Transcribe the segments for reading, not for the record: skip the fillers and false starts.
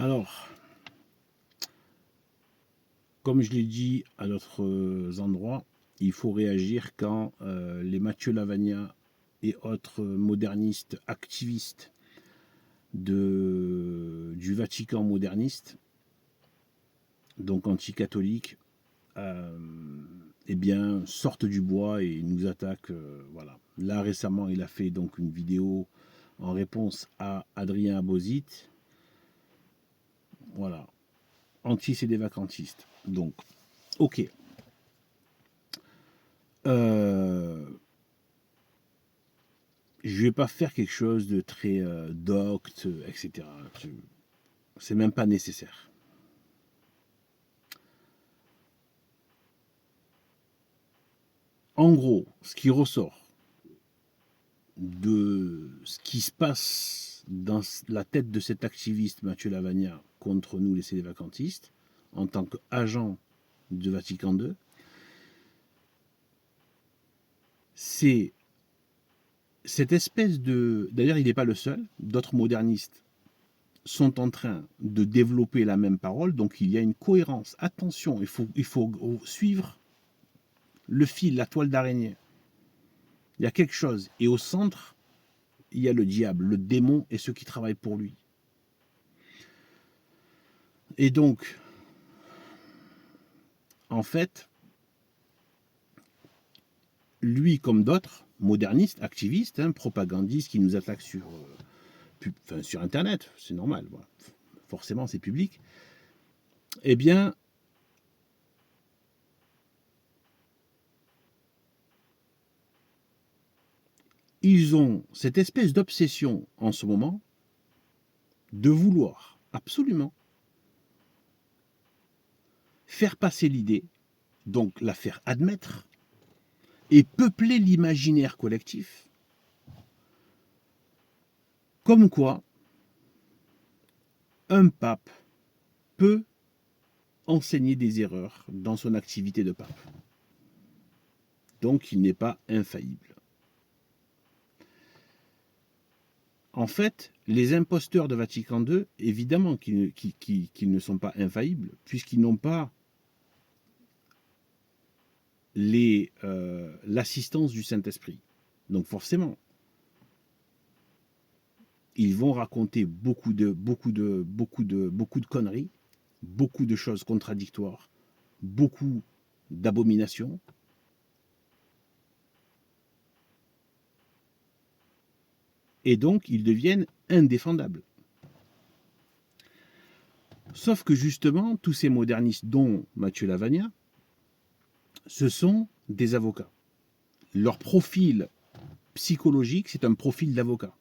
Alors, comme je l'ai dit à d'autres endroits, il faut réagir quand les Mathieu Lavagna et autres modernistes activistes du Vatican moderniste, donc anticatholiques, eh bien, sortent du bois et nous attaquent. Voilà. Là, récemment, il a fait donc une vidéo en réponse à Adrien Abozit. Voilà. Anti-c'est-des-vacantistes. Donc, ok. Je vais pas faire quelque chose de très docte, etc. C'est même pas nécessaire. En gros, ce qui ressort de ce qui se passe dans la tête de cet activiste Mathieu Lavagna contre nous, les vacantistes, en tant qu'agent de Vatican II, c'est cette espèce de... D'ailleurs, il n'est pas le seul. D'autres modernistes sont en train de développer la même parole, donc il y a une cohérence. Attention, il faut suivre le fil, la toile d'araignée. Il y a quelque chose. Et au centre, il y a le diable, le démon et ceux qui travaillent pour lui. Et donc, en fait, lui comme d'autres, modernistes, activistes, propagandistes qui nous attaquent sur Internet, c'est normal, voilà. Forcément c'est public, eh bien, ils ont cette espèce d'obsession en ce moment de vouloir absolument faire passer l'idée, donc la faire admettre, et peupler l'imaginaire collectif, comme quoi un pape peut enseigner des erreurs dans son activité de pape. Donc il n'est pas infaillible. En fait, les imposteurs de Vatican II, évidemment qu'ils ne sont pas infaillibles, puisqu'ils n'ont pas l'assistance du Saint-Esprit. Donc forcément, ils vont raconter beaucoup de conneries, beaucoup de choses contradictoires, beaucoup d'abominations. Et donc, ils deviennent indéfendables. Sauf que justement, tous ces modernistes, dont Mathieu Lavagna, ce sont des avocats. Leur profil psychologique, c'est un profil d'avocat.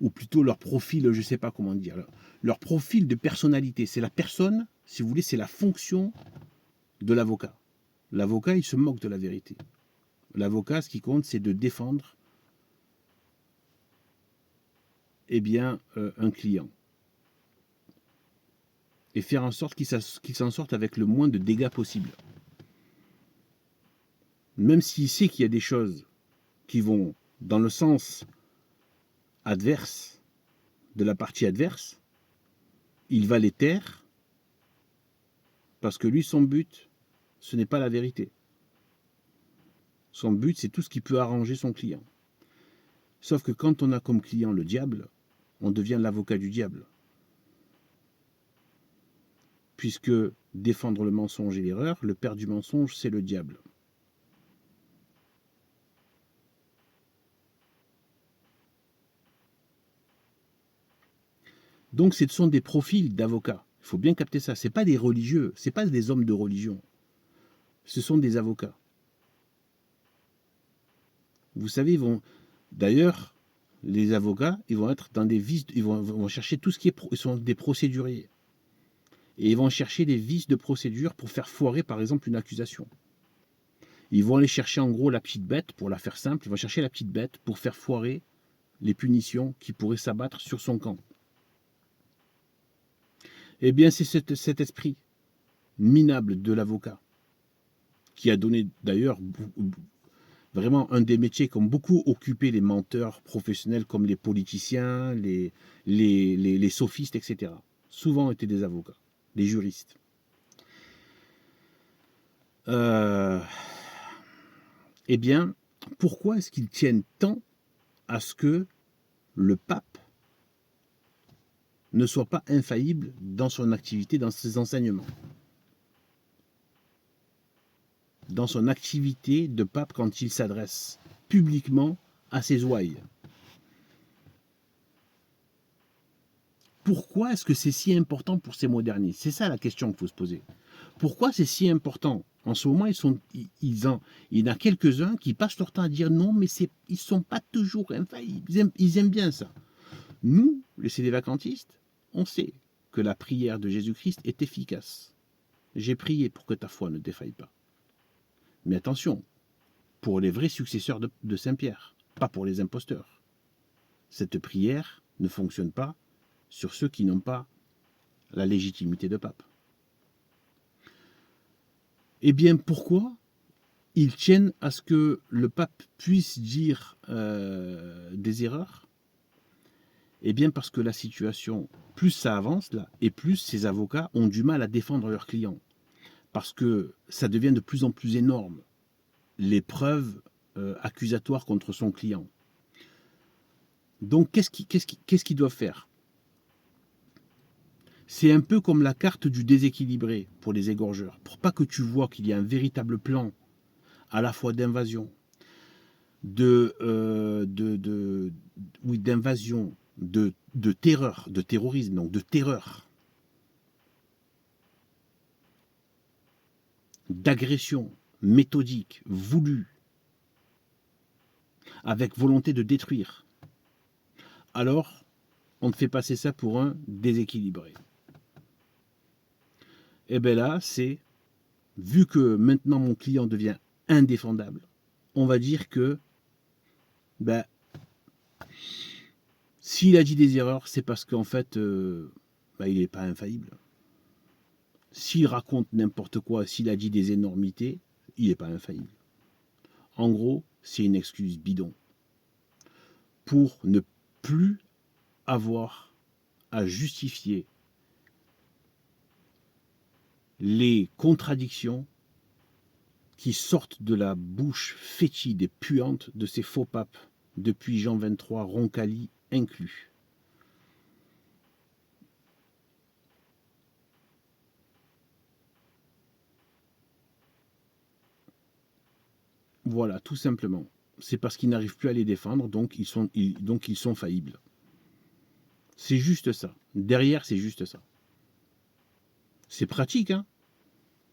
Ou plutôt leur profil, je ne sais pas comment dire, leur profil de personnalité. C'est la personne, si vous voulez, c'est la fonction de l'avocat. L'avocat, il se moque de la vérité. L'avocat, ce qui compte, c'est de défendre un client. Et faire en sorte qu'il s'en sorte avec le moins de dégâts possible. Même s'il sait qu'il y a des choses qui vont dans le sens adverse de la partie adverse, il va les taire parce que lui, son but, ce n'est pas la vérité. Son but, c'est tout ce qui peut arranger son client. Sauf que quand on a comme client le diable, on devient l'avocat du diable. Puisque défendre le mensonge et l'erreur, le père du mensonge, c'est le diable. Donc ce sont des profils d'avocats. Il faut bien capter ça. Ce n'est pas des religieux, ce n'est pas des hommes de religion. Ce sont des avocats. Vous savez, ils vont... D'ailleurs, les avocats, ils vont être dans des vices, ils vont chercher tout ce qui est... Ils sont des procéduriers. Et ils vont chercher des vices de procédure pour faire foirer, par exemple, une accusation. Ils vont aller chercher, en gros, la petite bête, pour la faire simple, ils vont chercher la petite bête pour faire foirer les punitions qui pourraient s'abattre sur son camp. Eh bien, c'est cet esprit minable de l'avocat qui a donné, d'ailleurs, vraiment un des métiers qui ont beaucoup occupé les menteurs professionnels comme les politiciens, les sophistes, etc. Souvent étaient des avocats, des juristes. Eh bien, pourquoi est-ce qu'ils tiennent tant à ce que le pape ne soit pas infaillible dans son activité, dans ses enseignements, dans son activité de pape quand il s'adresse publiquement à ses ouailles? Pourquoi est-ce que c'est si important pour ces modernistes? C'est ça la question qu'il faut se poser. Pourquoi c'est si important? En ce moment, il y en a quelques-uns qui passent leur temps à dire non, mais ils ne sont pas toujours infaillibles. Ils aiment bien ça. Nous, les CD-vacantistes, on sait que la prière de Jésus-Christ est efficace. J'ai prié pour que ta foi ne défaille pas. Mais attention, pour les vrais successeurs de Saint-Pierre, pas pour les imposteurs. Cette prière ne fonctionne pas sur ceux qui n'ont pas la légitimité de pape. Eh bien, pourquoi ils tiennent à ce que le pape puisse dire des erreurs? Eh bien, parce que la situation, plus ça avance là, et plus ces avocats ont du mal à défendre leurs clients. Parce que ça devient de plus en plus énorme, les preuves accusatoires contre son client. Donc, qu'est-ce qu'ils doivent faire? C'est un peu comme la carte du déséquilibré pour les égorgeurs. Pour pas que tu vois qu'il y a un véritable plan à la fois d'invasion, d'invasion, de terreur, de terrorisme, donc de terreur, d'agression méthodique, voulue, avec volonté de détruire. Alors, on te fait passer ça pour un déséquilibré. Et bien là, c'est, vu que maintenant mon client devient indéfendable, on va dire que, ben, s'il a dit des erreurs, c'est parce qu'en fait, ben, il n'est pas infaillible. S'il raconte n'importe quoi, s'il a dit des énormités, il n'est pas infaillible. En gros, c'est une excuse bidon pour ne plus avoir à justifier les contradictions qui sortent de la bouche fétide et puante de ces faux papes, depuis Jean XXIII, Roncalli inclus. Voilà, tout simplement. C'est parce qu'ils n'arrivent plus à les défendre, donc ils sont faillibles. C'est juste ça. Derrière, c'est juste ça. C'est pratique, hein.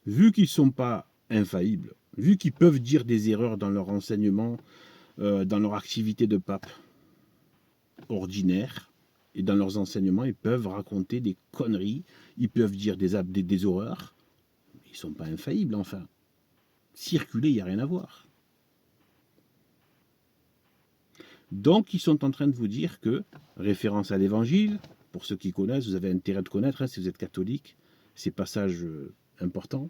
Vu qu'ils ne sont pas infaillibles, vu qu'ils peuvent dire des erreurs dans leur enseignement, dans leur activité de pape ordinaire, et dans leurs enseignements, ils peuvent raconter des conneries, ils peuvent dire des horreurs, ils ne sont pas infaillibles, enfin. Circuler, il n'y a rien à voir. Donc, ils sont en train de vous dire que, référence à l'évangile, pour ceux qui connaissent, vous avez intérêt de connaître, hein, si vous êtes catholique, ces passages importants,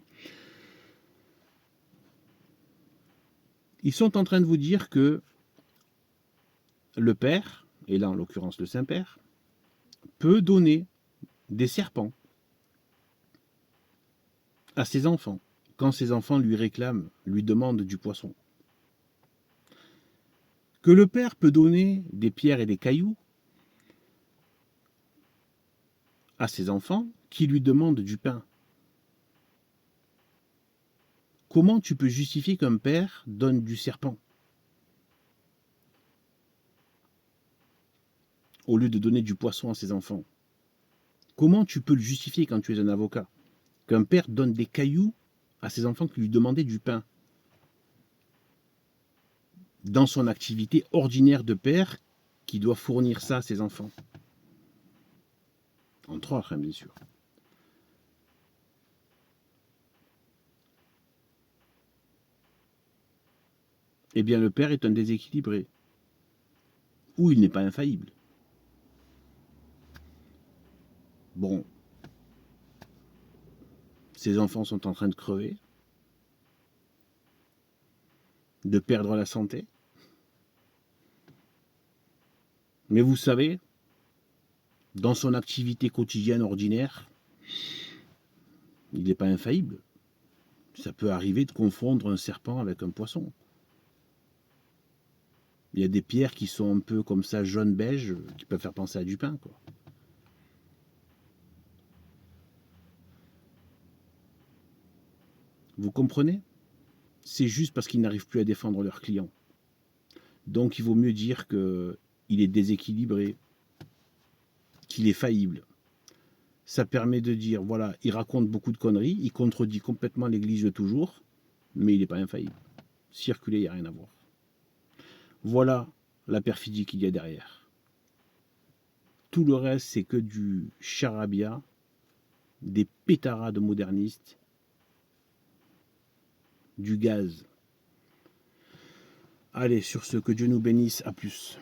ils sont en train de vous dire que le Père, et là en l'occurrence le Saint-Père, peut donner des serpents à ses enfants, quand ses enfants lui réclament, lui demandent du poisson. Que le Père peut donner des pierres et des cailloux à ses enfants qui lui demandent du pain. Comment tu peux justifier qu'un père donne du serpent au lieu de donner du poisson à ses enfants? Comment tu peux le justifier quand tu es un avocat? Qu'un père donne des cailloux à ses enfants qui lui demandaient du pain dans son activité ordinaire de père qui doit fournir ça à ses enfants. Entre autres, hein, bien sûr. Eh bien, le père est un déséquilibré, ou il n'est pas infaillible. Bon, ses enfants sont en train de crever. de perdre la santé. Mais vous savez, dans son activité quotidienne ordinaire, il n'est pas infaillible. Ça peut arriver de confondre un serpent avec un poisson. Il y a des pierres qui sont un peu comme ça, jaune-beige, qui peuvent faire penser à du pain, quoi. Vous comprenez? C'est juste parce qu'ils n'arrivent plus à défendre leurs clients. Donc il vaut mieux dire qu'il est déséquilibré, qu'il est faillible. Ça permet de dire, voilà, il raconte beaucoup de conneries, il contredit complètement l'Église de toujours, mais il n'est pas infaillible. Circuler, il n'y a rien à voir. Voilà la perfidie qu'il y a derrière. Tout le reste, c'est que du charabia, des pétarades modernistes, du gaz. Allez, sur ce, que Dieu nous bénisse, à plus.